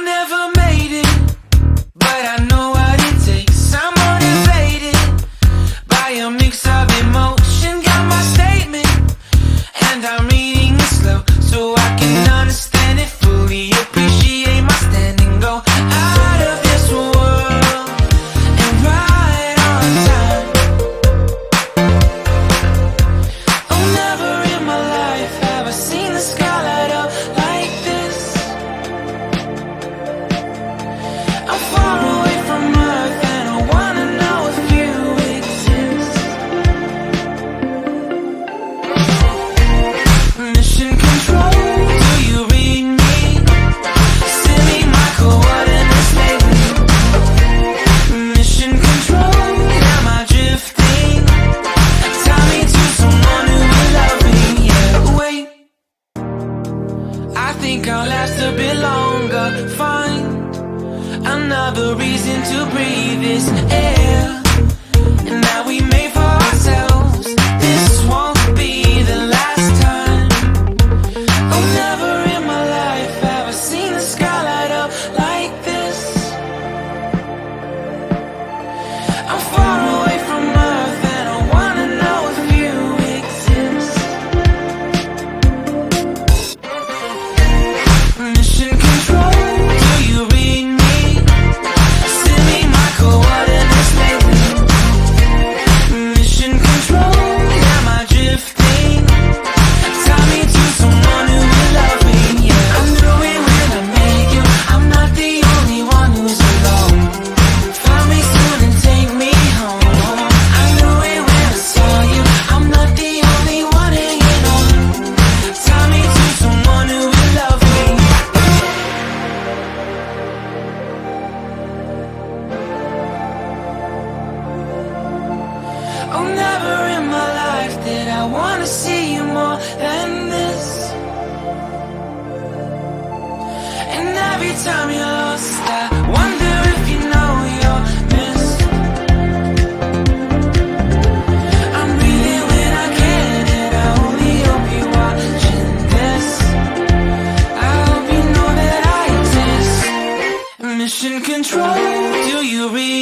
never made it, but I know what it takes. I'm motivated by a mix of emotion. Got my statement, and I'm reading it slow so I can understand it fully. Appreciate my standing, go out of this world and right on time. Oh, never in my life have I seen the sky light up like this. I'm far away from Earth and I wanna know if you exist. Mission control, do you read me? Send me my coordinates lately. Mission control, am I drifting? Tie me to someone who will love me. Yeah, wait, I think I'll last a bit longer. Find another reason to breathe this air, and that we made for ourselves. This won't be the last time. Oh, never in my life have I seen the sky light up like this. I'm far away from Earth and I wanna know if you exist. Mission control, do you read me? Send me my coordinates lately. Mission control, am I drifting? Tie me to someone who will love me. Yeah, I knew it when I met you. I'm not the only one who's alone. Find me soon and take me home. I knew it when I saw you. I'm not the only one hanging on. Tie me to someone who will love me. Oh, never in my life did I wanna see you more than this. And every time you're lost, I wonder if you know you're missed. I'm breathing when I can, and I only hope you're watching this. I hope you know that I exist. Mission control, do you read